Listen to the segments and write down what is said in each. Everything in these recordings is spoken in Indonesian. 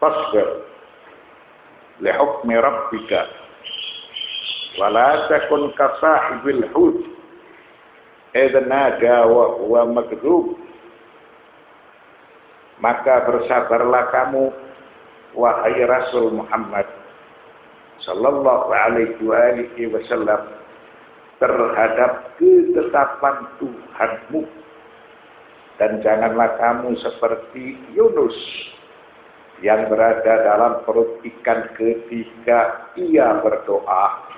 fasbir li hukmi rabbika wa la takun ka sahibil hut idh nada wa huwa makdzub. Maka bersabarlah kamu wahai Rasul Muhammad sallallahu alaihi wasallam terhadap ketetapan Tuhanmu, dan janganlah kamu seperti Yunus yang berada dalam perut ikan ketika ia berdoa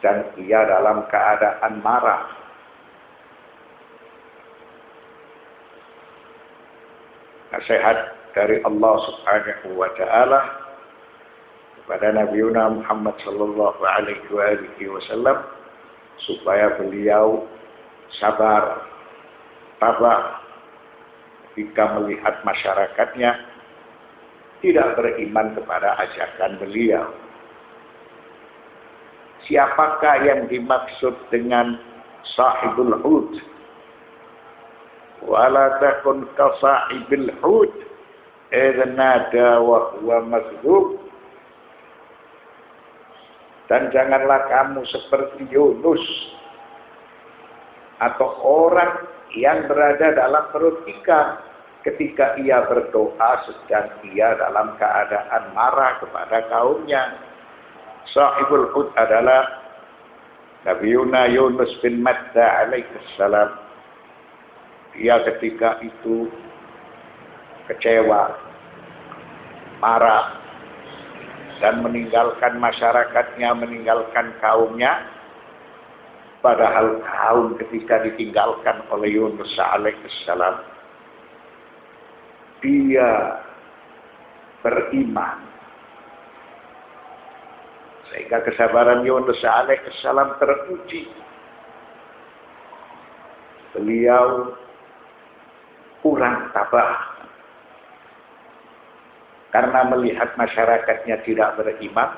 dan ia dalam keadaan marah. Nasihat dari Allah Subhanahu wa taala kepada Nabi Muhammad sallallahu alaihi wasallam supaya beliau sabar, tabah ketika melihat masyarakatnya tidak beriman kepada ajakan beliau. Siapakah yang dimaksud dengan sahibul hud? Wala takun ka sahibil hud idh nada wa huwa makdzub. Dan janganlah kamu seperti Yunus atau orang yang berada dalam perut ikan ketika ia berdoa sedang ia dalam keadaan marah kepada kaumnya. Sahibul hud adalah Nabi Yunus bin Matta alaihissalam. Dia ketika itu kecewa, marah, dan meninggalkan masyarakatnya, meninggalkan kaumnya. Padahal kaum ketika ditinggalkan oleh Yunus alaihissalam, dia beriman. Sehingga kesabaran Yunus alaihissalam teruji. Beliau kurang tabah karena melihat masyarakatnya tidak beriman,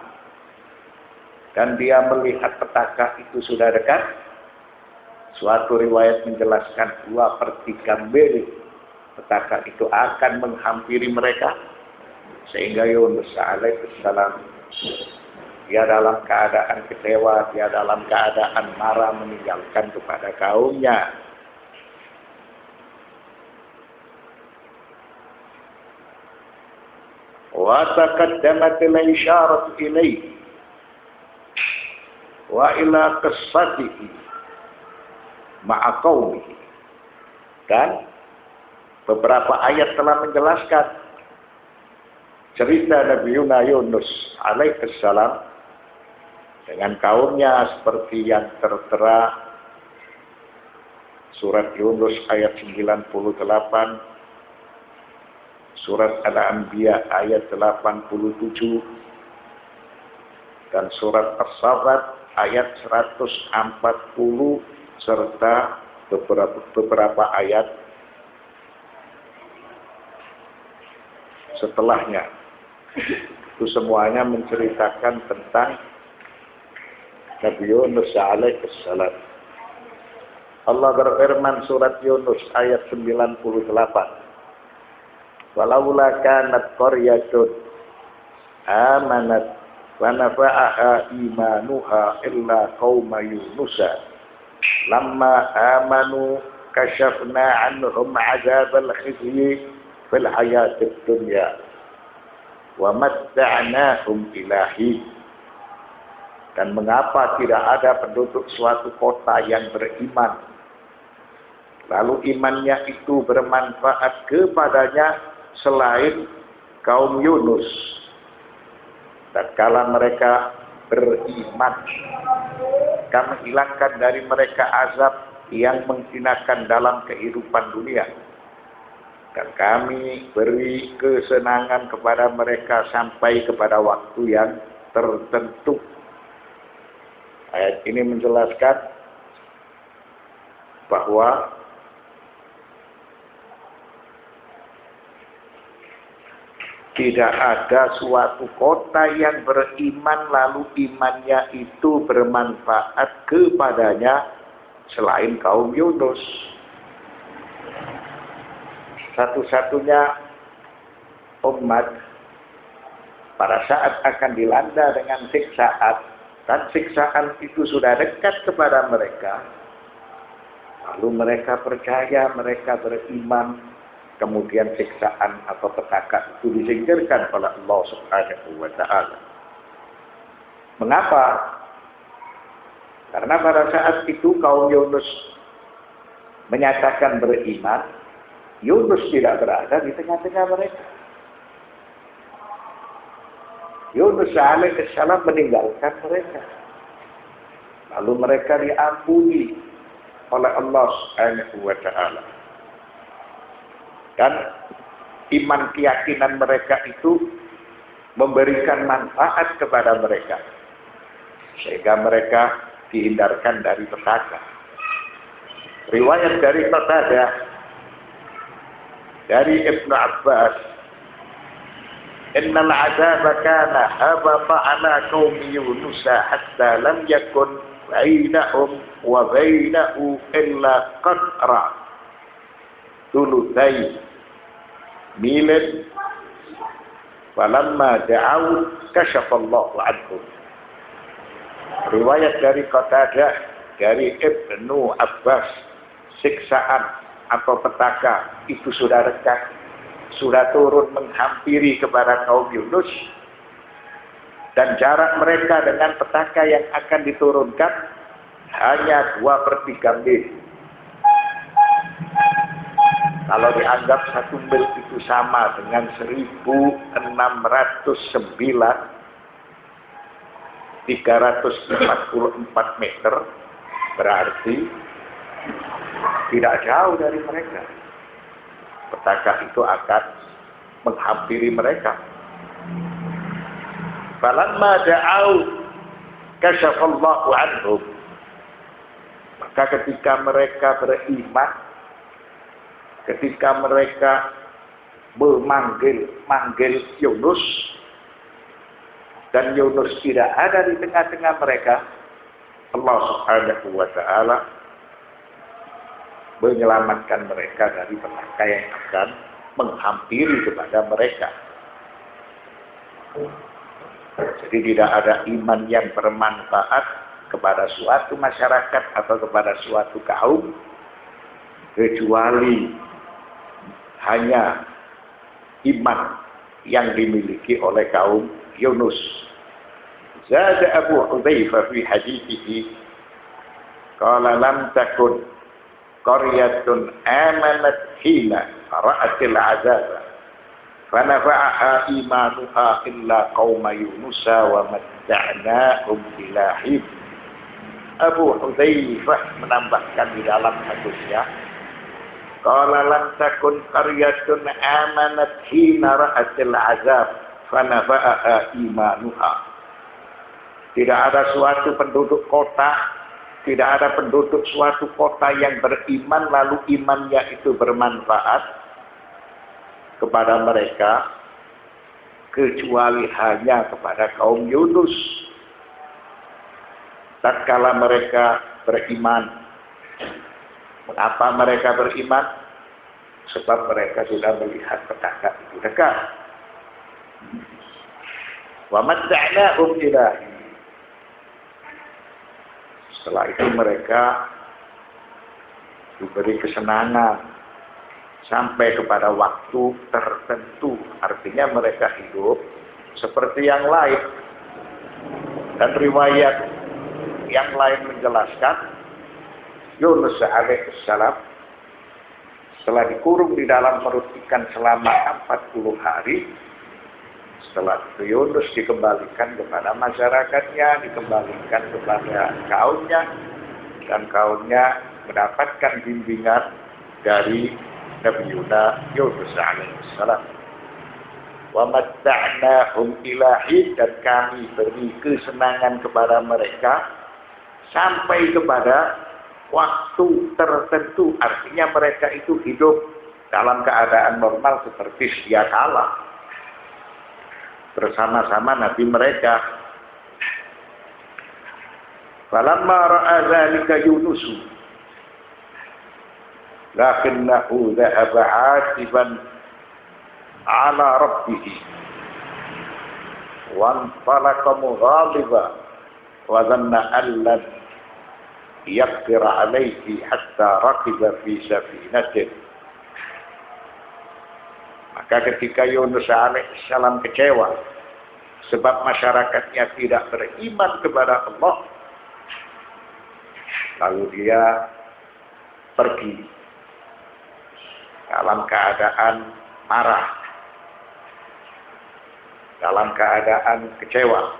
dan dia melihat petaka itu sudah dekat. Suatu riwayat menjelaskan 2/3 petaka itu akan menghampiri mereka, sehingga Yunus alaihissalam dia dalam keadaan kecewa, dia dalam keadaan marah meninggalkan kepada kaumnya. Wa taqaddamat al-isyarat ilayhi wa ila qissatihi ma'a qaumihi. Dan beberapa ayat telah menjelaskan cerita Nabi Yunus alaihissalam dengan kaumnya seperti yang tertera surat Yunus ayat 98, surat Al-Anbiya ayat 87, dan surat As-Saffat ayat 140, serta beberapa ayat setelahnya. Itu semuanya menceritakan tentang Nabi Yunus alaihissalam. Allah berfirman surat Yunus ayat 98. Walaula kanat qaryatun amanat wa nafa'aha imanuha illa qauma yunusa lamma amanu kashafna anhum 'adzabal khizyi fil hayatid dunya wa matta'nahum ilahi. Dan mengapa tidak ada penduduk suatu kota yang beriman, lalu imannya itu bermanfaat kepadanya selain kaum Yunus? Tatkala mereka beriman, kami hilangkan dari mereka azab yang menghinakan dalam kehidupan dunia, dan kami beri kesenangan kepada mereka sampai kepada waktu yang tertentu. Ayat ini menjelaskan bahwa tidak ada suatu kota yang beriman lalu imannya itu bermanfaat kepadanya selain kaum Yunus. Satu-satunya umat pada saat akan dilanda dengan siksaan, dan siksaan itu sudah dekat kepada mereka, lalu mereka percaya, mereka beriman, kemudian siksaan atau petaka itu disingkirkan oleh Allah Subhanahu wa Ta'ala. Mengapa? Karena pada saat itu kaum Yunus menyatakan beriman, Yunus tidak berada di tengah-tengah mereka. Yunus alaihissalam meninggalkan mereka. Lalu mereka diampuni oleh Allah Subhanahu wa Ta'ala. Dan iman keyakinan mereka itu memberikan manfaat kepada mereka, sehingga mereka dihindarkan dari petaka. Riwayat dari Qatadah dari Ibnu Abbas, innal azaba kana habata ala qaumi Yunus hatta lam yakun bainahum wa bainahu illa qatra thulutsai milin falamma da'u kashafallahu anhum. Riwayat dari Qatadah dari Ibnu Abbas, siksaan atau petaka itu sudah dekat, sudah turun menghampiri kepada kaum Yunus, dan jarak mereka dengan petaka yang akan diturunkan hanya 2/3 mil. Kalau dianggap 1 mil itu sama dengan 1609 344 meter, berarti tidak jauh dari mereka. Petaka itu akan menghampiri mereka. Falamma da'au kasyafallahu anhum. Maka ketika mereka beriman, ketika mereka memanggil Yunus, dan Yunus tidak ada di tengah-tengah mereka, Allah Subhanahu wa Ta'ala menyelamatkan mereka dari petaka yang akan menghampiri kepada mereka. Jadi tidak ada iman yang bermanfaat kepada suatu masyarakat atau kepada suatu kaum kecuali hanya iman yang dimiliki oleh kaum Yunus. Zada Abu Hudzaifah fi hadithihi qala lam takun qaryatun amanat hina ra'atil azab fanafa'aha imanuha illa qauma Yunus wa matta'nahum ila hin. Abu Hudzaifah menambahkan di dalam hadisnya, qala lam takun qaryatun amanat hina ra'atil azab fanafa'aha imanuha. Tidak ada suatu penduduk kota, tidak ada penduduk suatu kota yang beriman lalu imannya itu bermanfaat kepada mereka kecuali hanya kepada kaum Yunus. Tatkala mereka beriman, mengapa mereka beriman? Sebab mereka sudah melihat petaka itu dekat. Wa matta'nahum ilahi. Setelah itu mereka diberi kesenangan sampai kepada waktu tertentu. Artinya mereka hidup seperti yang lain. Dan riwayat yang lain menjelaskan, Yunus alaihissalam setelah dikurung di dalam perut ikan selama 40 hari, setelah itu Yunus dikembalikan kepada masyarakatnya, dikembalikan kepada kaumnya, dan kaumnya mendapatkan bimbingan dari Nabi Yunus alaihissalam. Wa matta'nahum ilahi, dan kami beri kesenangan kepada mereka sampai kepada waktu tertentu. Artinya mereka itu hidup dalam keadaan normal seperti sedia kala bersama-sama nabi mereka. Falamma ra'a dzalika Yunus lakinnahu dhahaba 'atiban 'ala rabbih wan talaqa mughadiba wa dhanna allan yaqdir alayhi hatta raqiba fi safinatin. Maka ketika Yunus alaihissalam kecewa sebab masyarakatnya tidak beriman kepada Allah, lalu dia pergi dalam keadaan marah, dalam keadaan kecewa,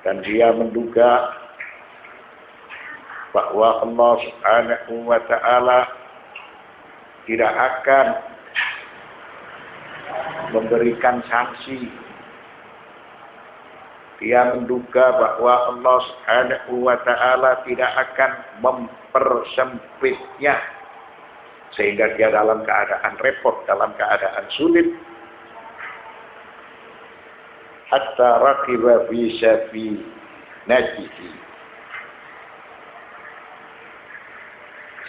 dan dia menduga bahwa Allah Subhanahu wa ta'ala tidak akan memberikan sanksi. Dia menduga bahwa Allah Subhanahu wa ta'ala tidak akan mempersempitnya, sehingga dia dalam keadaan repot, dalam keadaan sulit. Hatta raqiba fi safinatihi,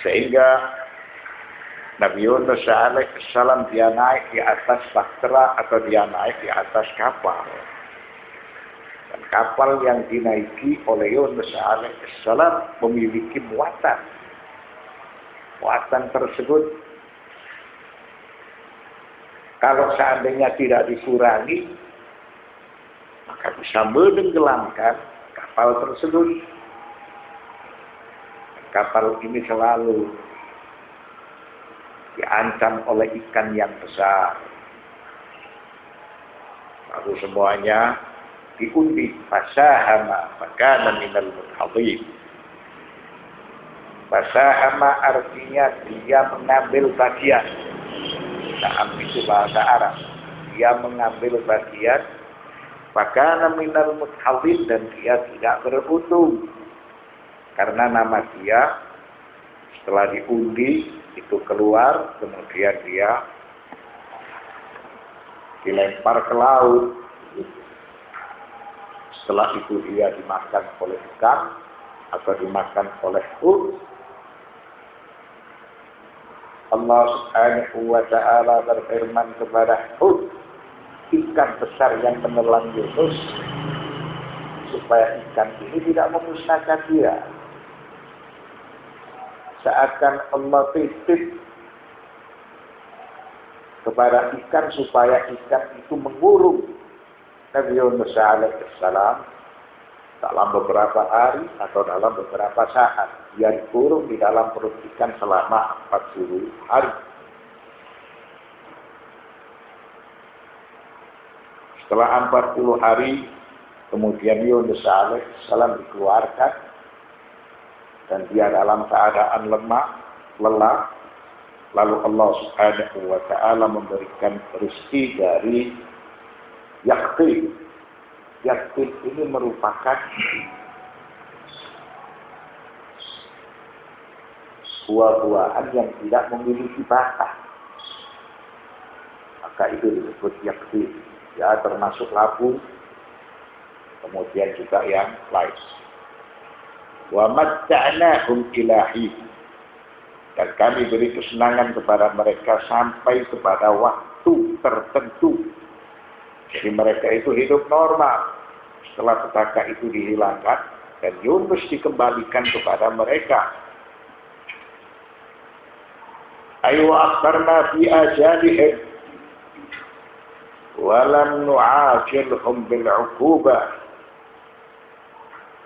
sehingga Nabi Yunus alaihissalam dia naik di atas bahtera atau dia naik di atas kapal. Dan kapal yang dinaiki oleh Yunus alaihissalam memiliki muatan. Muatan tersebut kalau seandainya tidak dikurangi, maka bisa menenggelamkan kapal tersebut. Kapal ini selalu diancam oleh ikan yang besar. Lalu semuanya diundi. Fasahama fakana minal mudhadhin. Fasahama artinya dia mengambil bagian. Nah, itu bahasa Arab. Dia mengambil bagian. Fakana minal mudhadhin, dan dia tidak beruntung. Karena nama dia setelah diundi itu keluar, kemudian dia dilempar ke laut. Setelah itu dia dimakan oleh ikan atau dimakan oleh hut. Allah Subhanahu wa ta'ala berfirman kepada hut, ikan besar yang menelan Yunus, supaya ikan ini tidak memusnahkan dia. Seakan Allah titip kepada ikan supaya ikan itu mengurung Nabi Yunus alaihissalam dalam beberapa hari atau dalam beberapa saat. Dia dikurung di dalam perut ikan selama 40 hari. Setelah 40 hari, kemudian Yunus alaihissalam dikeluarkan, dan dia dalam keadaan lelah. Lalu Allah Subhanahu wa ta'ala memberikan rezeki dari yaqtin. Yaqtin ini merupakan buah-buahan yang tidak memiliki batang. Maka itu disebut yaqtin. Ya, termasuk labu, kemudian juga yang lain. Wa matta'nahum ilahi, dan kami beri kesenangan kepada mereka sampai kepada waktu tertentu. Jadi mereka itu hidup normal. Setelah petaka itu dihilangkan dan Yunus dikembalikan kepada mereka. Ayu akharna fi ajalihim walam nu'ajilhum bil 'uqubah.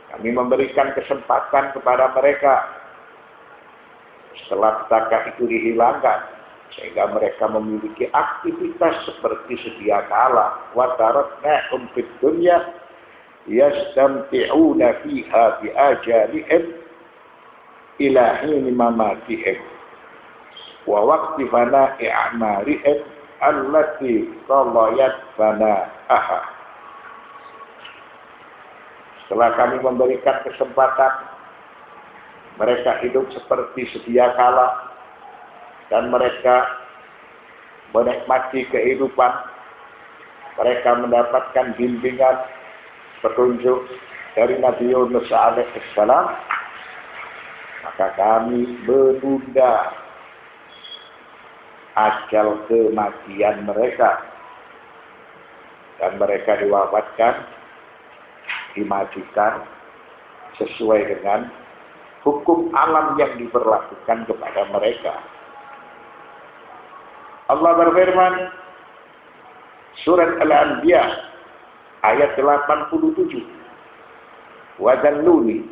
Kami memberikan kesempatan kepada mereka setelah petaka itu dihilangkan, sehingga mereka memiliki aktivitas seperti sedia kala. Wa taraknahum fid dunya yastamti'una fiha bi ajalihim ila hin mamatihim wa waqti fana'i a'marihim allati talayat fana'aha. Setelah kami memberikan kesempatan, mereka hidup seperti sedia kala dan mereka menikmati kehidupan. Mereka mendapatkan bimbingan, petunjuk dari Nabi Yunus alaihissalam. Maka kami menunda ajal kematian mereka. dan mereka diwafatkan, dimajikan sesuai dengan hukum alam yang diberlakukan kepada mereka. Allah berfirman surat Al-Anbiya ayat 87. Wa dhalluni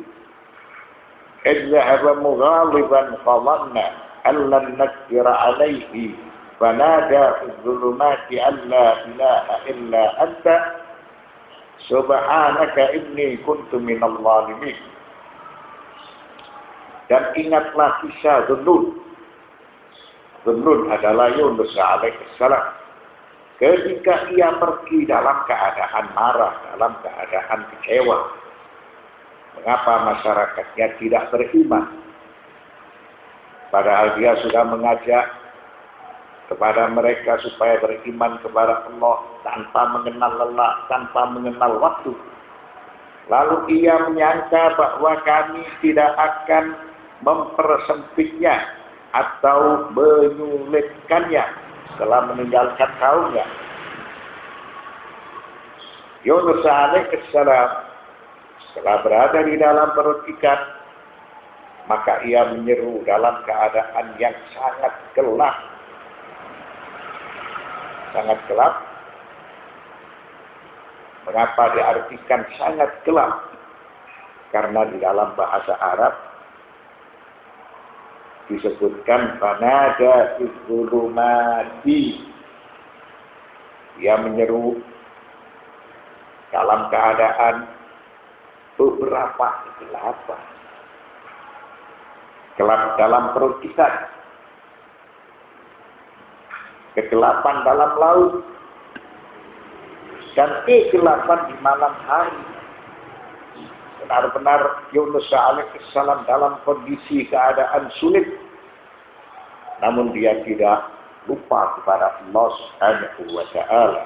idh dhahaba mughadiban fadhanna an lan naqdira alayhi fanada fi dhulumati an la ilaha illa anta subhanaka inni kuntu minadh dhalimin. Dan ingatlah kisah Dhunnun. Dhunnun adalah Yunus alaihissalam. Ketika ia pergi dalam keadaan marah, dalam keadaan kecewa. Mengapa masyarakatnya tidak beriman? Padahal dia sudah mengajak kepada mereka supaya beriman kepada Allah tanpa mengenal lelah, tanpa mengenal waktu. Lalu ia menyangka bahwa kami tidak akan mempersempitnya atau menyulitkannya setelah meninggalkan kaumnya. Yunus alaihissalam setelah berada di dalam perut ikan, maka ia menyeru dalam keadaan yang sangat gelap. Sangat gelap. Mengapa diartikan sangat gelap? Karena di dalam bahasa Arab disebutkan fanada fi dzulumati. Ia menyeru dalam keadaan beberapa kegelapan. Gelap dalam perut ikan, kegelapan dalam laut, dan kegelapan di malam hari. Benar-benar Yunus alaihissalam dalam kondisi keadaan sulit. Namun dia tidak lupa kepada Allah Subhanahu wa ta'ala.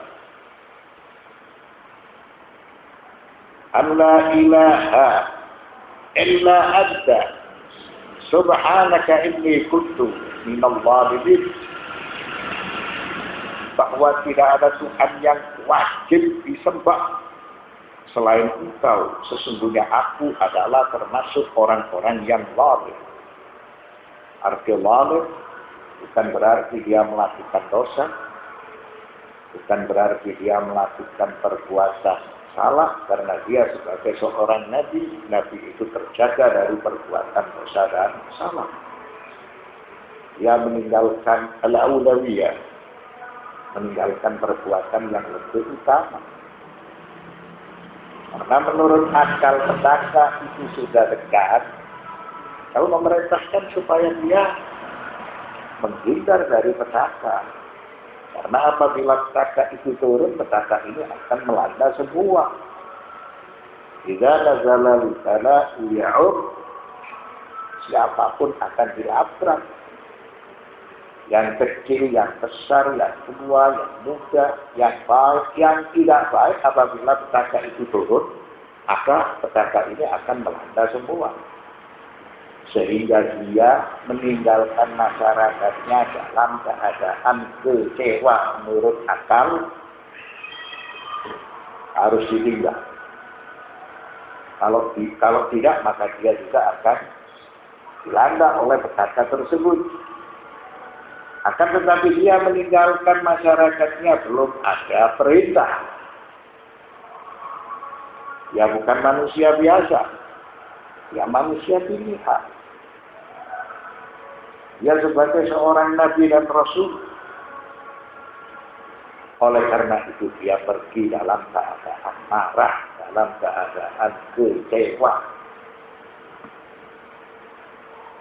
La ilaha illa anta subhanaka inni kuntu minadh dhalimin. Bahwa tidak ada Tuhan yang wajib disembah selain Engkau, sesungguhnya aku adalah termasuk orang-orang yang zalim. Arti zalim bukan berarti dia melakukan dosa, bukan berarti dia melakukan perbuatan salah, karena dia sebagai seorang nabi itu terjaga dari perbuatan dosa dan salah. Dia meninggalkan al-awlawiyah, meninggalkan perbuatan yang lebih utama. Karena menurut akal petaka itu sudah dekat, kalau memerintahkan supaya dia menghindar dari petaka. Karena apabila petaka itu turun, petaka ini akan melanda semua. Jika nazala al-bala ya'ud, siapapun akan dilabrak. Yang kecil, yang besar, yang tua, yang muda, yang baik, yang tidak baik, apabila petaka itu turun, maka petaka ini akan melanda semua. Sehingga dia meninggalkan masyarakatnya dalam keadaan kecewa menurut akal, harus ditinggal. Kalau tidak, maka dia juga akan dilanda oleh petaka tersebut. Akan tetapi dia meninggalkan masyarakatnya belum ada perintah. Dia bukan manusia biasa. Dia manusia pilihan. Dia sebagai seorang nabi dan rasul. Oleh karena itu dia pergi dalam keadaan marah, dalam keadaan kecewa.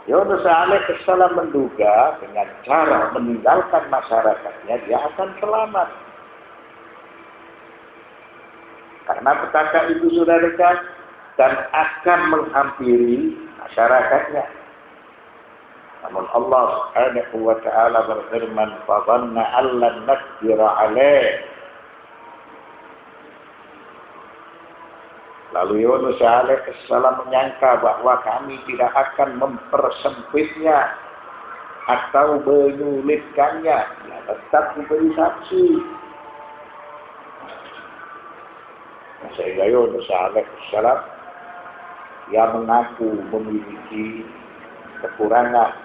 Yunus alaihissalam menduga dengan cara meninggalkan masyarakatnya dia akan selamat. Karena petaka itu sudah dekat dan akan menghampiri masyarakatnya. Namun Allah Subhanahu wa ta'ala berfirman, "Fadhanna allan naqdira 'alaih." Lalu Yunus alaihissalam menyangka bahwa kami tidak akan mempersempitnya atau menyulitkannya. Dia tetap diberi saksi. Sehingga Yunus alaihissalam yang mengaku memiliki kekurangan,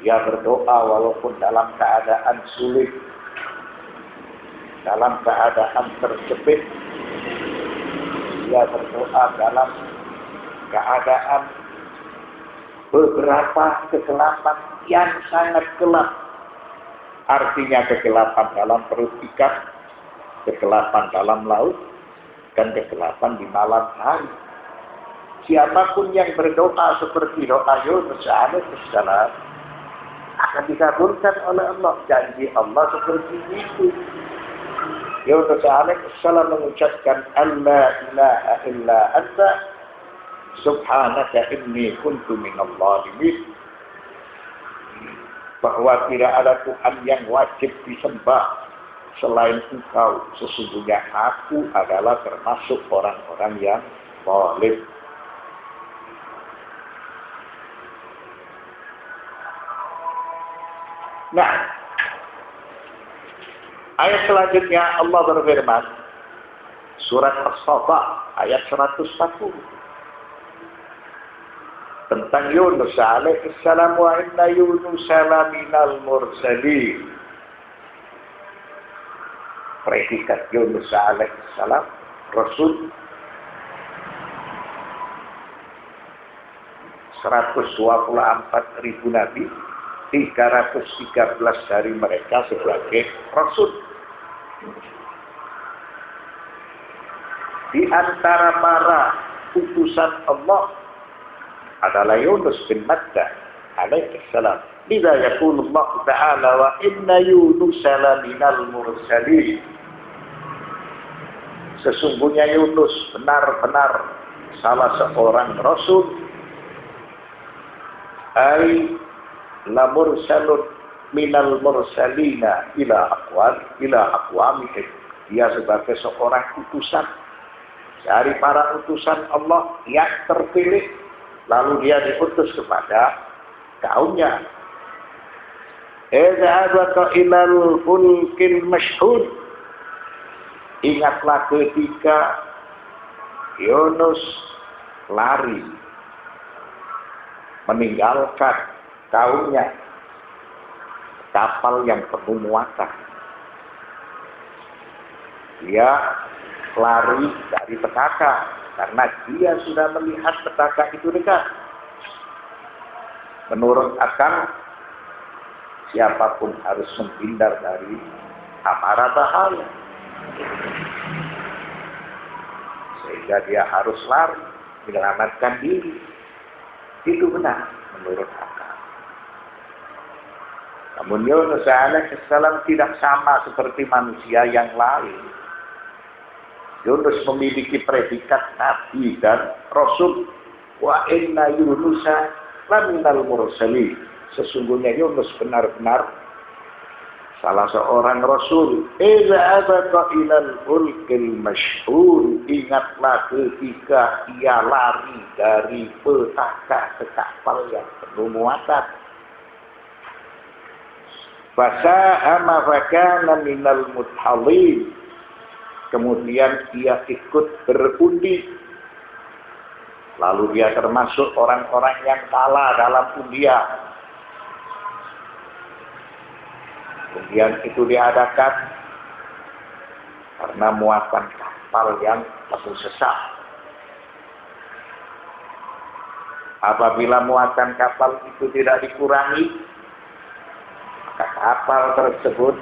dia berdoa walaupun dalam keadaan sulit, dalam keadaan terjepit, dia berdoa dalam keadaan beberapa kegelapan yang sangat gelap. Artinya kegelapan dalam perut ikan, kegelapan dalam laut, dan kegelapan di malam hari. Siapapun yang berdoa seperti doa Yunus alaihissalam akan dikabulkan oleh Allah. Janji Allah seperti itu. Yunus alaihissalam mengucapkan Allah ilaha illa anta subhanaka inni kuntu minadh dhalimin, bahwa tidak ada Tuhan yang wajib disembah selain Engkau, sesungguhnya aku adalah termasuk orang-orang yang zalim. Nah, ayat selanjutnya Allah berfirman, surat As-Safa ayat 140. Tentang Yunus alaihissalam, wa inna Yunus laminal mursalin. Predikat Yunus alaihissalam, Rasul 124.000 nabi, 313 dari mereka sebagai Rasul. Di antara para utusan Allah adalah Yunus bin Matta alaihissalam. Lidza yaqulu Allah Ta'ala wa inna Yunus laminal mursalin. Sesungguhnya Yunus benar-benar salah seorang rasul. Ai la mursalun minal mursalina ila aqwamihim. Dia sebagai seorang utusan dari para utusan Allah yang terpilih, lalu dia diutus kepada kaumnya. Idza ilal fulkil mashhud. Ingatlah ketika Yunus lari meninggalkan kaumnya, kapal yang penuh muatan. Dia lari dari petaka karena dia sudah melihat petaka itu dekat. Menurut akal, siapapun harus menghindar dari amarah bahaya, sehingga dia harus lari menyelamatkan diri. Itu benar menurut akal. Namun Yunus alaihissalam tidak sama seperti manusia yang lain. Yunus memiliki predikat nabi dan rasul. Wa inna Yunusa laminal mursalin. Sesungguhnya Yunus benar-benar salah seorang rasul. Idza abaqa ilal fulkil mashhur. Ingatlah ketika ia lari dari petaka ke kapal yang penuh muatan. Fasahama fakana minal mudhalin. Kemudian ia ikut berundi. Lalu dia termasuk orang-orang yang kalah dalam undian. Undian itu diadakan karena muatan kapal yang penuh sesak. Apabila muatan kapal itu tidak dikurangi, maka kapal tersebut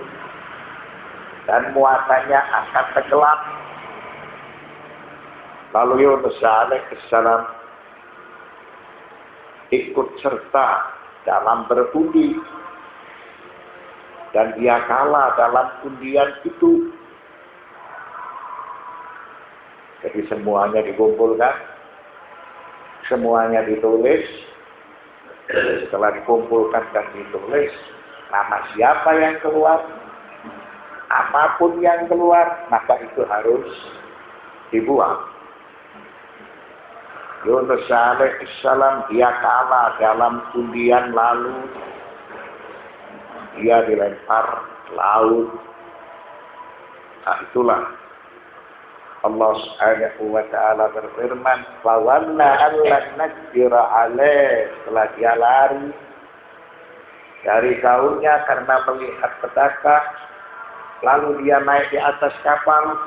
dan muatannya akan tenggelam. Lalu Yunus alaihissalam ikut serta dalam berundi, dan dia kalah dalam undian itu. Jadi semuanya dikumpulkan, semuanya ditulis. Setelah dikumpulkan dan ditulis, nama siapa yang keluar, apapun yang keluar, maka itu harus dibuang. Yunus alaihissalam dia kalah dalam undian, lalu dia dilempar laut. Nah, itulah Allah Subhanahu wa taala berfirman, "Fa wanna allan naqdira alaih." Setelah dia lari dari kaumnya karena melihat petaka, lalu dia naik di atas kapal,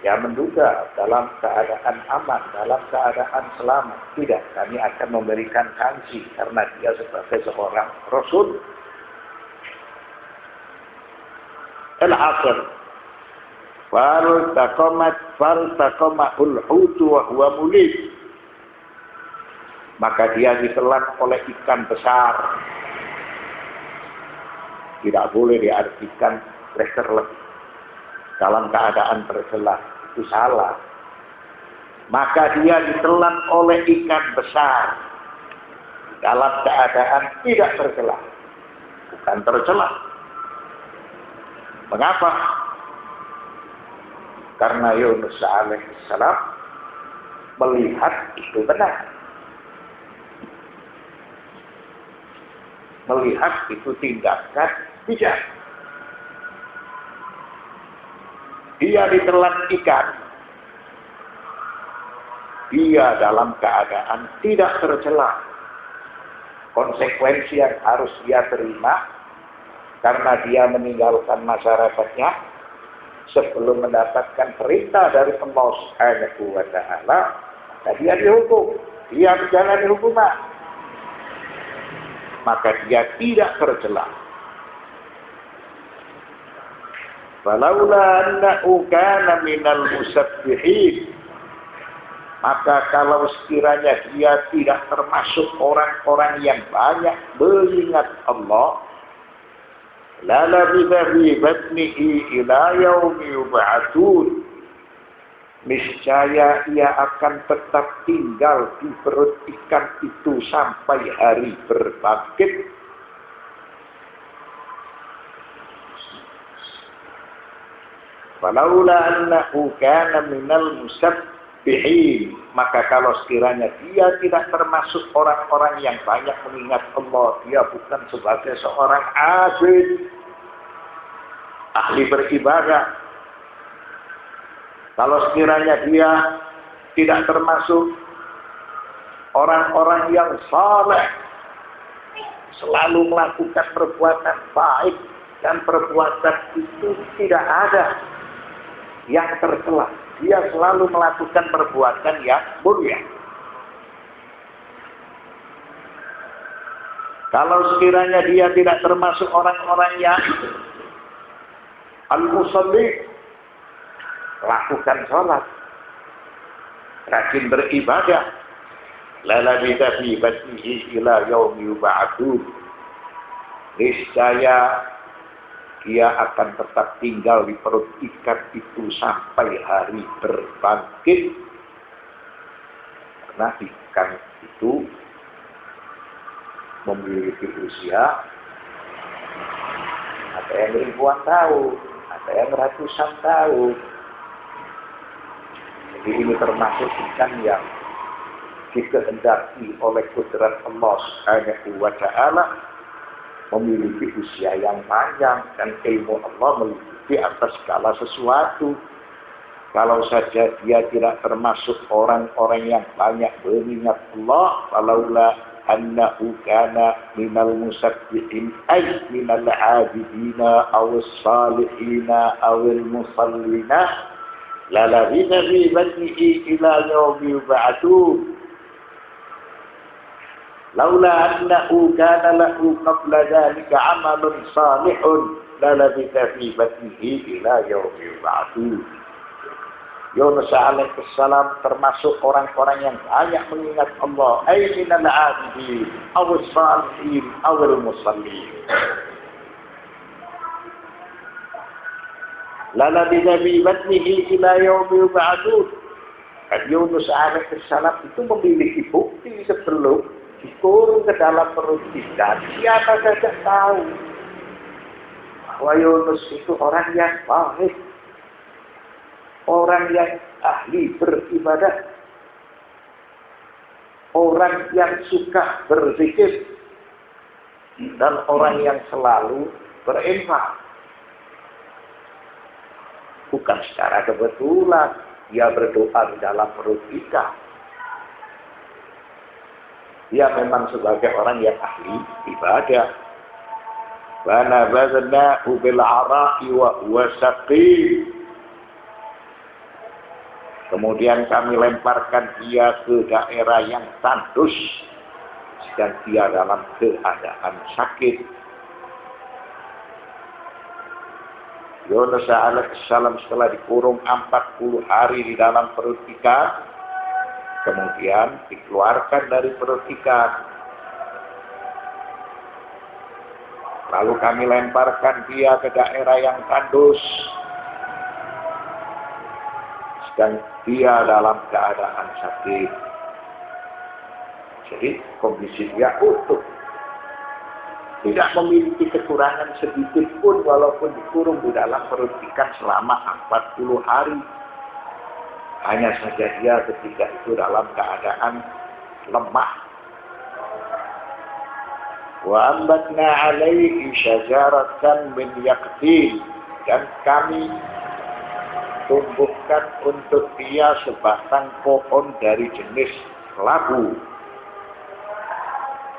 dia menduga dalam keadaan aman, dalam keadaan selamat. Tidak, kami akan memberikan sanksi karena dia sebagai seorang rasul. Al-Asr. Faltaqamahul hutu wa huwa mulim. Maka dia ditelan oleh ikan besar. Tidak boleh diartikan terlebih dalam keadaan tercela, itu salah. Maka dia ditelan oleh ikan besar dalam keadaan tidak tercela, bukan tercela. Mengapa? Karena Yunus alaihissalam melihat itu benar. Melihat itu tindakan bijak. Dia ditelan ikan. Dia dalam keadaan tidak tercela. Konsekuensi yang harus dia terima karena dia meninggalkan masyarakatnya sebelum mendapatkan perintah dari Allah Subhanahu wa taala, maka dia dihukum, dia menjalani hukuman. Maka dia tidak tercela. Falaula annahu kana minal musabbihin. Maka kalau sekiranya dia tidak termasuk orang-orang yang banyak mengingat Allah, la labitha fi batnihi ila yaumi yub'atsun. Niscaya ia akan tetap tinggal di perut ikan itu sampai hari berbangkit. Falaula annahu kana minal musabbihin. Maka kalau sekiranya dia tidak termasuk orang-orang yang banyak mengingat Allah, dia bukan sebagai seorang abid, ahli beribadah. Kalau sekiranya dia tidak termasuk orang-orang yang saleh, selalu melakukan perbuatan baik, dan perbuatan itu tidak ada yang tercela. Dia selalu melakukan perbuatan yang mulia. Kalau sekiranya dia tidak termasuk orang-orang yang al-musalli, lakukan sholat, rajin beribadah, la labitha fi batnihi ila yaumi yub'atsun. Niscaya dia akan tetap tinggal di perut ikan itu sampai hari berbangkit. Karena ikan itu memiliki usia ada yang ribuan tahun, ada yang ratusan tahun. Jadi ini termasuk ikan yang dikehendaki oleh kudrat Allah Subhanahu wa taala, memiliki usia yang panjang, dan ilmu Allah meliputi atas segala sesuatu. Kalau saja dia tidak termasuk orang-orang yang banyak mengingat Allah, falaula annahu kana minal musabbihin ay minal abidina awis salihina awil musallina la labitha fi batnihi ila yaumi yub'atsun. Laula annahu kana lahu qabla dhalika 'amalun salihun la labitha fi batnihi ila yaumi yub'atsun. Yunus alaihissalam termasuk orang-orang yang banyak mengingat Allah, ay minal 'abidin awis salihin awil musallin. La labitha fi batnihi ila yaumi yub'atsun. Yunus alaihissalam itu memiliki bukti sebelum dikurung ke dalam perut ikan. Siapa saja tahu bahwa Yunus itu orang yang baik, orang yang ahli beribadah, orang yang suka berzikir, dan orang yang selalu berinfak. Bukan secara kebetulan dia berdoa di dalam perut ikan. Dia memang sebagai orang yang ahli ibadah. Wa nabadnahu bil ara'i wa wasaqi. Kemudian kami lemparkan dia ke daerah yang tandus dan dia dalam keadaan sakit. Yunus alaihissalam setelah dikurung 40 hari di dalam perut ikan, kemudian dikeluarkan dari perut ikan. Lalu kami lemparkan dia ke daerah yang tandus dan dia dalam keadaan sakit. Jadi kondisi dia utuh, tidak memiliki kekurangan sedikit pun walaupun dikurung di dalam perut ikan selama 40 hari. Hanya saja dia ketika itu dalam keadaan lemah. Wa ambatna alaihi syajaratan min yaqtin, dan kami tumbuhkan untuk dia sebatang pohon dari jenis kelabu.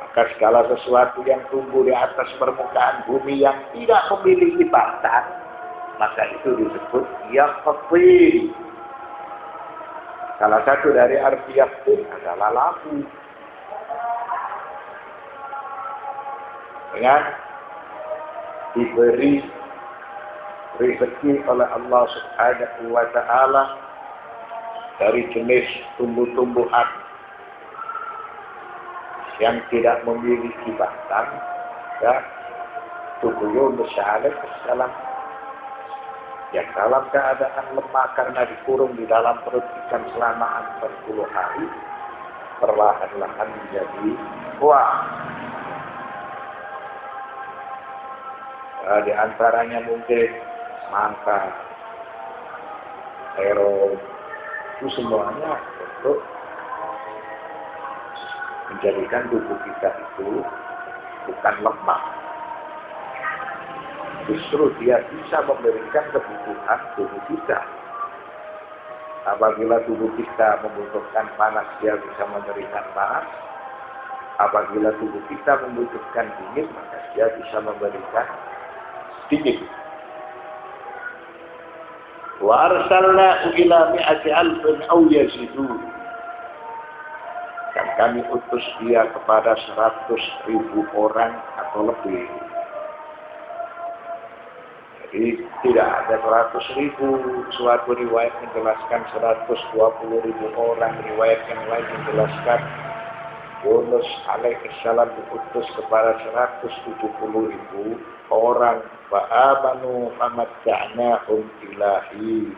Maka segala sesuatu yang tumbuh di atas permukaan bumi yang tidak memiliki batang, maka itu disebut yaqtin. Salah satu dari arti yaqtin adalah labu. Dengan diberi rezeki oleh Allah Subhanahu wa ta'ala dari jenis tumbuh-tumbuhan yang tidak memiliki batang, ya, tubuh Yunus alaihissalam yang dalam keadaan lemah karena dikurung di dalam perut ikan selama 40 hari, perlahan-lahan menjadi kuat. Di antaranya mungkin mangga, terong, itu semuanya untuk menjadikan tubuh kita itu bukan lemah. Justru dia bisa memberikan kebutuhan tubuh kita. Apabila tubuh kita membutuhkan panas, dia bisa memberikan panas. Apabila tubuh kita membutuhkan dingin, maka dia bisa memberikan dingin. Wa arsalna ila mi'ati alfin aw yazidun. Dan kami utus dia kepada 100.000 orang atau lebih. Jadi tidak ada 100.000. Suatu riwayat menjelaskan 120.000 orang. Riwayat yang lain menjelaskan Yunus alaihissalam diutus kepada 170.000 orang. Fa'amanu famatta'nahum ilahi.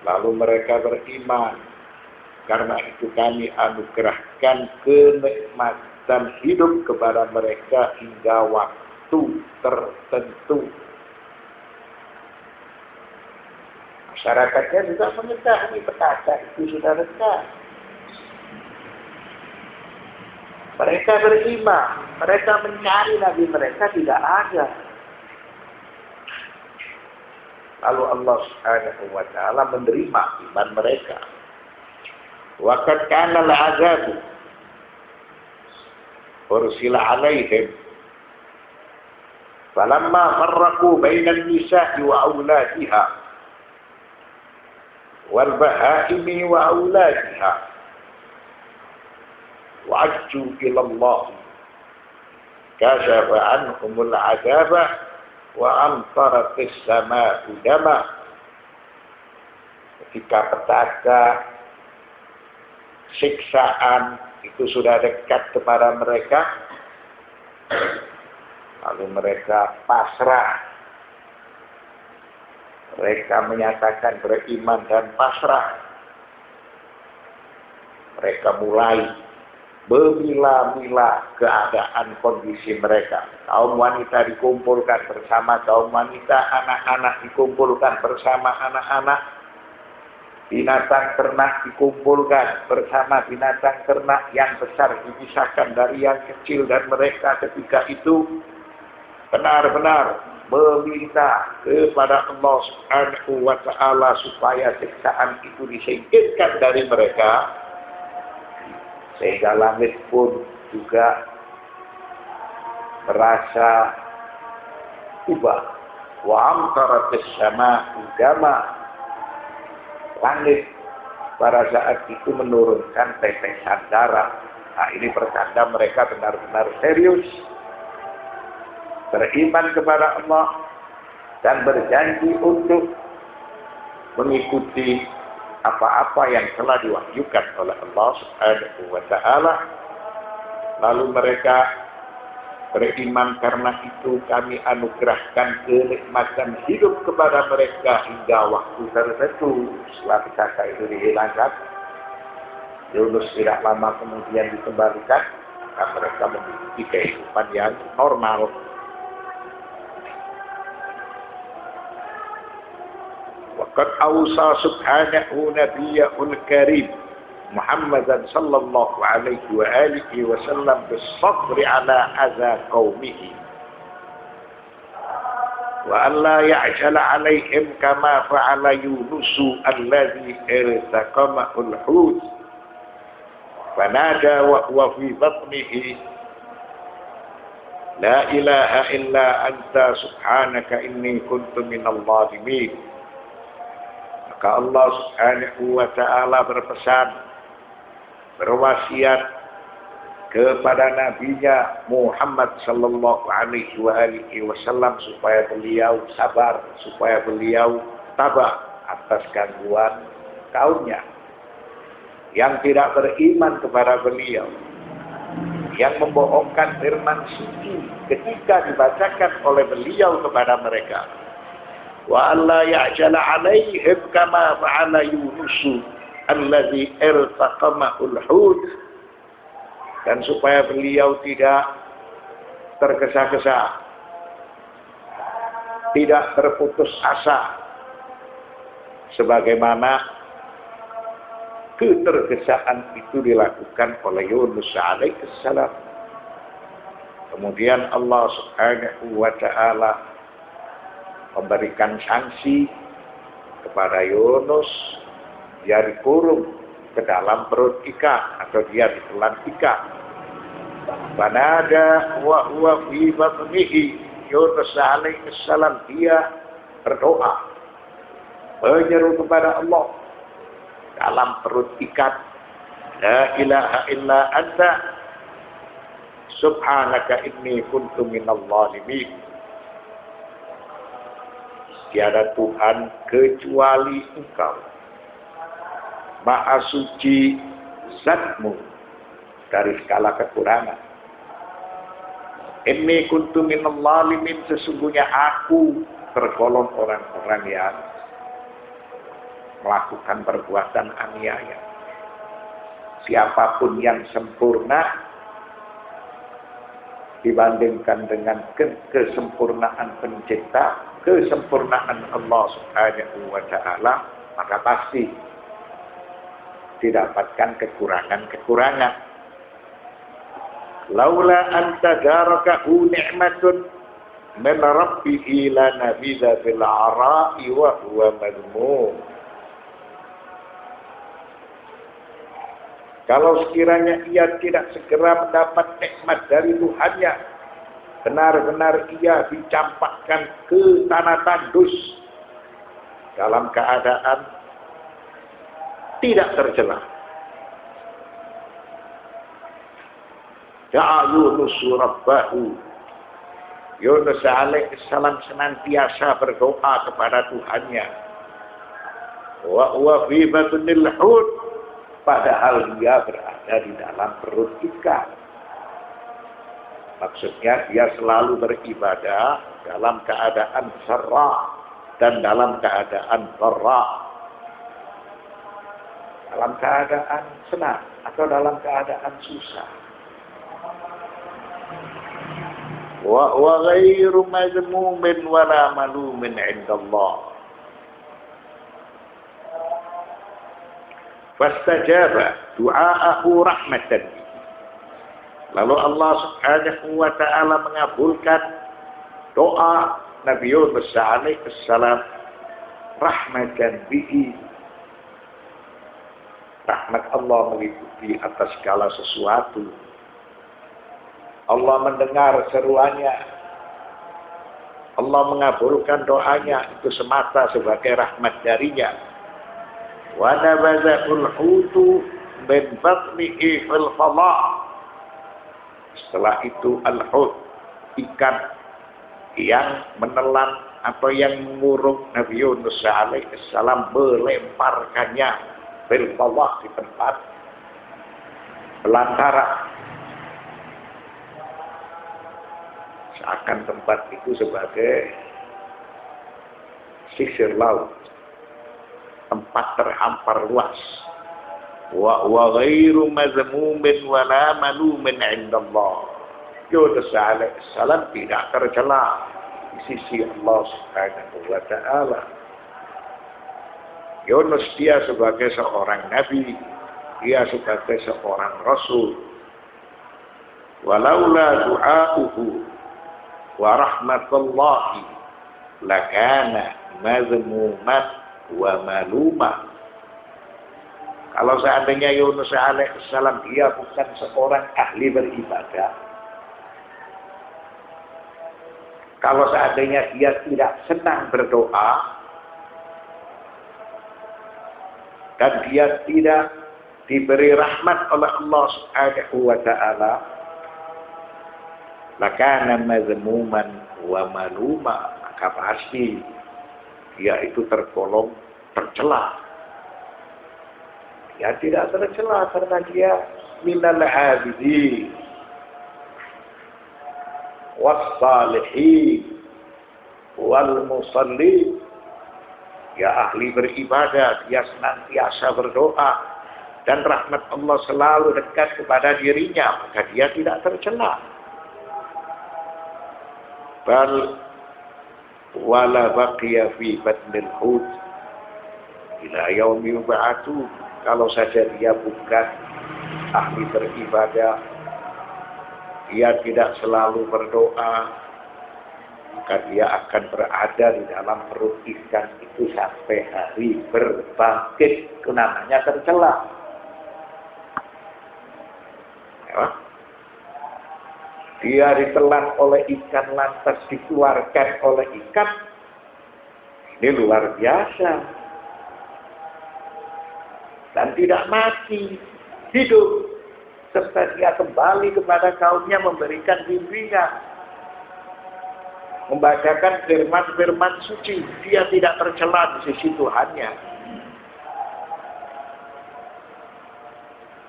Lalu mereka beriman. Karena itu kami anugerahkan kenikmatan hidup kepada mereka hingga waktu tertentu. Masyarakatnya juga mengetahui petaka itu sudah dekat. Mereka beriman, mereka mencari nabi mereka tidak ada. Lalu Allah Subhanahu wa ta'ala menerima iman mereka. Wa qad kana al-'adzabu ursila 'alaihim falamma farraqu bainal nisa'i wa auladiha wal bahaimi wa auladiha wa'ajju ila Allah kashafa anhumul 'adzaba wa amtaratis samaa'u dama. Ketika petaka, siksaan itu sudah dekat kepada mereka, lalu mereka pasrah. Mereka menyatakan beriman dan pasrah. Mereka mulai memilah-milah keadaan kondisi mereka. Kaum wanita dikumpulkan bersama kaum wanita, anak-anak dikumpulkan bersama anak-anak, binatang ternak dikumpulkan bersama binatang ternak, yang besar dipisahkan dari yang kecil, dan mereka ketika itu benar-benar meminta kepada Allah Subhanahu wa ta'ala supaya siksaan itu disingkirkan dari mereka, sehingga langit pun juga merasa ubah. Wa amtaratis sama'u dama, langit pada saat itu menurunkan tetesan darah. Nah, ini pertanda mereka benar-benar serius beriman kepada Allah dan berjanji untuk mengikuti apa-apa yang telah diwahyukan oleh Allah Subhanahu wa ta'ala. Lalu mereka beriman, karena itu kami anugerahkan kenikmatan hidup kepada mereka hingga waktu tertentu. Setelah pusaka itu dihilangkan, Yunus tidak lama kemudian dikembalikan, dan mereka memiliki kehidupan yang normal. Waqad awsa subhanahu nabiyyahul karim Muhammadan sallallahu alaihi wa alihi wa sallam bis-sabri ala adza qaumihi wa an la ya'jala alaihim kama fa'ala Yunus alladhi irtaqama al-hut fanada wa huwa fi batnihi la ilaha illa anta subhanaka inni kuntu minadh dhalimin. Maka Allah Subhanahu wa ta'ala berpesan, berwasiat kepada nabinya Muhammad sallallahu alaihi wasallam supaya beliau sabar, supaya beliau tabah atas gangguan kaumnya yang tidak beriman kepada beliau, yang membohongkan firman suci ketika dibacakan oleh beliau kepada mereka. Wa alla ya'jala 'alaihim kama fa'ala Yunus alladzi irtaqamahul hut, dan supaya beliau tidak tergesa-gesa, tidak terputus asa sebagaimana ketergesaan itu dilakukan oleh Yunus alaihissalam. Kemudian Allah Subhanahu wa ta'ala memberikan sanksi kepada Yunus, dia dikurung ke dalam perut ikan atau dia ditelan ikan. Fanada wa huwa fi batnihi, Yunus alaihissalam dia berdoa, menyeru kepada Allah dalam perut ikan, la ilaha illa anta subhanaka inni kuntu minadh dhalimin. Tiada Tuhan kecuali Engkau, Maha suci zatmu dari segala kekurangan. Inni kuntu minadh dhalimin, sesungguhnya aku tergolong orang-orang yang melakukan perbuatan aniaya. Siapapun yang sempurna dibandingkan dengan kesempurnaan pencipta, kesempurnaan Allah Subhanahu wa ta'ala, maka pasti didapatkan kekurangan-kekurangan. Laula anta darakahu ni'matun min rabbihi lanabidha fil 'ara'i wa huwa madmum. Kalau sekiranya ia tidak segera mendapat nikmat dari Tuhannya, benar-benar ia dicampakkan ke tanah tandus dalam keadaan tidak tercela. Da'a Yunus rabbahu, Yunus alaihissalam senantiasa berdoa kepada Tuhannya. Wa huwa fi batnil hut, padahal dia berada di dalam perut ikan. Maksudnya dia selalu beribadah dalam keadaan sarra dan dalam keadaan dharra, dalam keadaan senang atau dalam keadaan susah. Wa ghairu mazmumin wala malumin 'indallah. Fastajaba du'aahu rahmatan. Lalu Allah Subhanahu wa ta'ala mengabulkan doa Nabi Yunus alaihissalam rahmatan bihi. Rahmat Allah meliputi atas segala sesuatu. Allah mendengar seruannya. Allah mengabulkan doanya, itu semata sebagai rahmat darinya. Wa nabazahul hutu min batnihi fil fadha. Setelah itu al-hut, ikan yang menelan atau yang mengurung Nabi Yunus alaihissalam melemparkannya fil fadha, di tempat belantara. Seakan tempat itu sebagai sisir laut, tempat terhampar luas. Wa ghairu mazmumin wa la malumin 'indallah. Yunus alaihissalam tidak tercela di sisi Allah Subhanahu wa taala. Yunus dia sebagai seorang nabi, dia sebagai seorang rasul. Walaula du'a'uhu wa rahmatullahi lakana mazmuman wa maluma. Kalau seandainya Yunus alaihissalam dia bukan seorang ahli beribadah, kalau seandainya dia tidak senang berdoa, dan dia tidak diberi rahmat oleh Allah Subhanahu wa taala, lakana mazmuman wa maluma, maka pasti dia itu tergolong tercela. Dia tidak tercela karena dia minal abidin was salihin wal musallin. Dia ahli beribadah, dia senantiasa berdoa, dan rahmat Allah selalu dekat kepada dirinya, maka dia tidak tercela. Bal wala baqiya fi batnil hut ila yaumi yub'atsun. Kalau saja dia bukan ahli beribadah, dia tidak selalu berdoa, maka dia akan berada di dalam perut ikan itu sampai hari berbangkit. Itu namanya tercela. Ya. Dia ditelan oleh ikan lantas dikeluarkan oleh ikan. Ini luar biasa. Dan tidak mati, hidup. Serta dia kembali kepada kaumnya memberikan bimbingan. Membacakan firman-firman suci. Dia tidak tercela di sisi Tuhannya.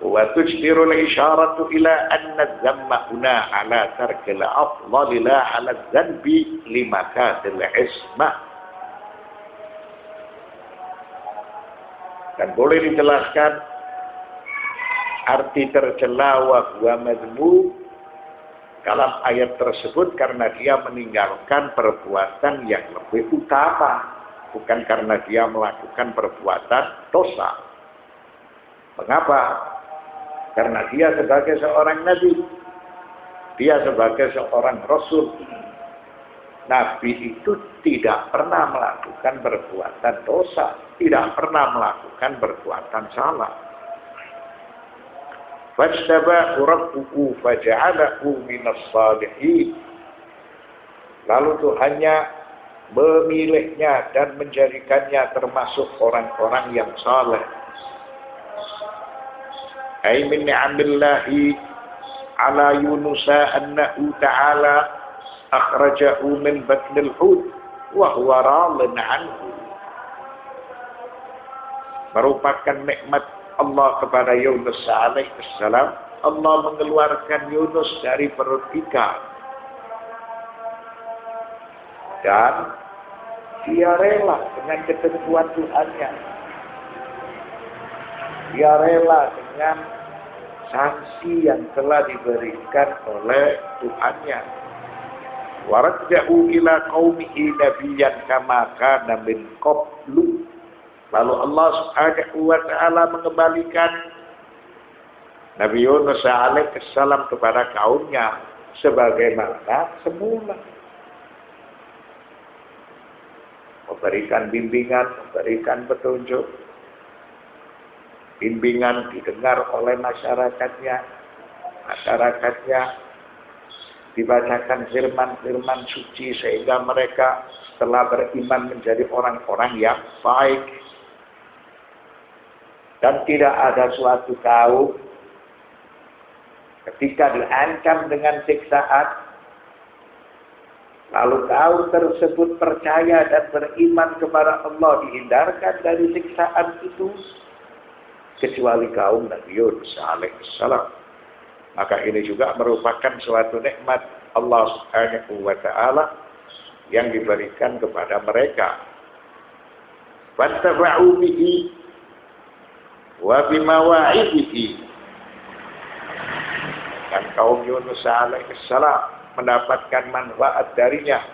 Wa tujdirul isyaratu ila anna dhamma huna ala tarkil afdali la ala dhanbi limakadil ismah. Dan boleh dijelaskan arti tercela wa huwa madhmum dalam ayat tersebut karena dia meninggalkan perbuatan yang lebih utama, bukan karena dia melakukan perbuatan dosa. Mengapa? Karena dia sebagai seorang nabi, dia sebagai seorang rasul. Nabi itu tidak pernah melakukan perbuatan dosa, tidak pernah melakukan perbuatan salah. Fajtabahu rabbuhu faja'alahu minas salihin. Lalu Tuhannya memilihnya dan menjadikannya termasuk orang-orang yang saleh. Ay min ni'amillahi ala Yunusa annahu ta'ala akhrajahu min batnil hut wa huwa radin anhu. Merupakan nikmat Allah kepada Yunus alaihissalam. Allah mengeluarkan Yunus dari perut ikan, dan dia rela dengan ketentuan Tuhannya. Dia rela dengan sanksi yang telah diberikan oleh Tuhannya. Waraja'u ila qaumihi nabiyyan kama kana min qablu. Lalu Allah Subhanahu wa taala mengembalikan Nabi Yunus alaihissalam kepada kaumnya sebagaimana semula. memberikan bimbingan, memberikan petunjuk. Bimbingan didengar oleh masyarakatnya. Masyarakatnya dibacakan firman-firman suci sehingga mereka setelah beriman menjadi orang-orang yang baik. Dan tidak ada suatu kaum ketika diancam dengan siksaan, lalu kaum tersebut percaya dan beriman kepada Allah, dihindarkan dari siksaan itu, kecuali kaum Nabi Yunus alaihissalam. Maka ini juga merupakan suatu nikmat Allah Subhanahu wa ta'ala yang diberikan kepada mereka. Wattaba'u bihi wa bimawa'idihi. Dan kaum Yunus alaihissalam mendapatkan manfaat darinya,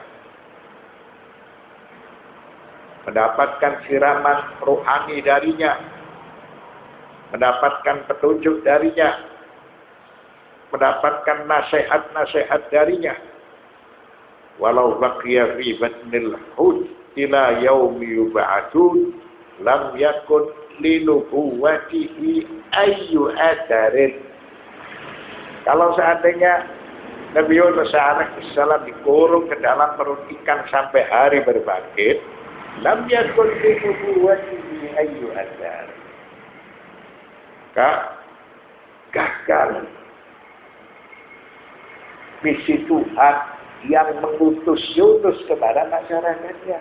mendapatkan siraman rohani darinya, mendapatkan petunjuk darinya, mendapatkan nasihat-nasihat darinya. Walau baqiya fi batnil hut ila yaumi yub'atsun lam yakun linubuwatihi ayyu atharin. Kalau seandainya Nabi Yunus alaihissalam dikurung ke dalam perut ikan sampai hari berbangkit, lam yakun linubuwatihi ayyu atharin. Gagal misi Tuhan yang mengutus Yunus kepada masyarakatnya.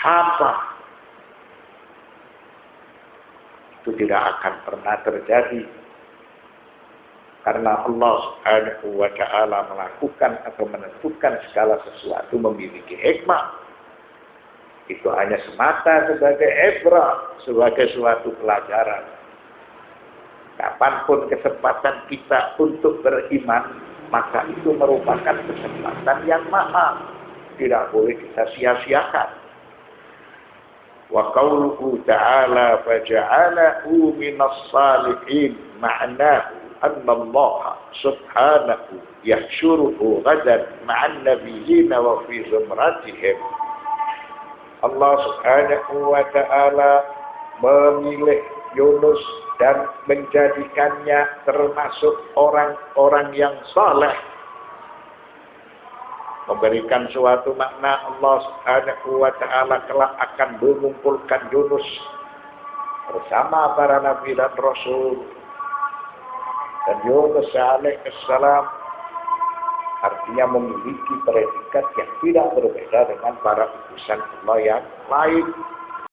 Hampa. Itu tidak akan pernah terjadi. Karena Allah Subhanahu wa ta'ala melakukan atau menentukan segala sesuatu memiliki hikmah. Itu hanya semata sebagai ibrah, sebagai suatu pelajaran. Kapanpun kesempatan kita untuk beriman, maka itu merupakan kesempatan yang mahal. Tidak boleh kita sia-siakan. Wa qawluhu ta'ala faja'alahu minas salihin ma'nahu anna Allah subhanahu yahsyuruhu ghadan ma'an nabiyyin wa fi zumratihim. Allah subhanahu wa ta'ala memilih Yunus dan menjadikannya termasuk orang-orang yang saleh. Memberikan suatu makna Allah Subhanahu wa ta'ala kelak akan mengumpulkan Yunus bersama para nabi dan rasul. Dan Yunus alaihissalam artinya memiliki predikat yang tidak berbeda dengan para utusan Allah yang lain.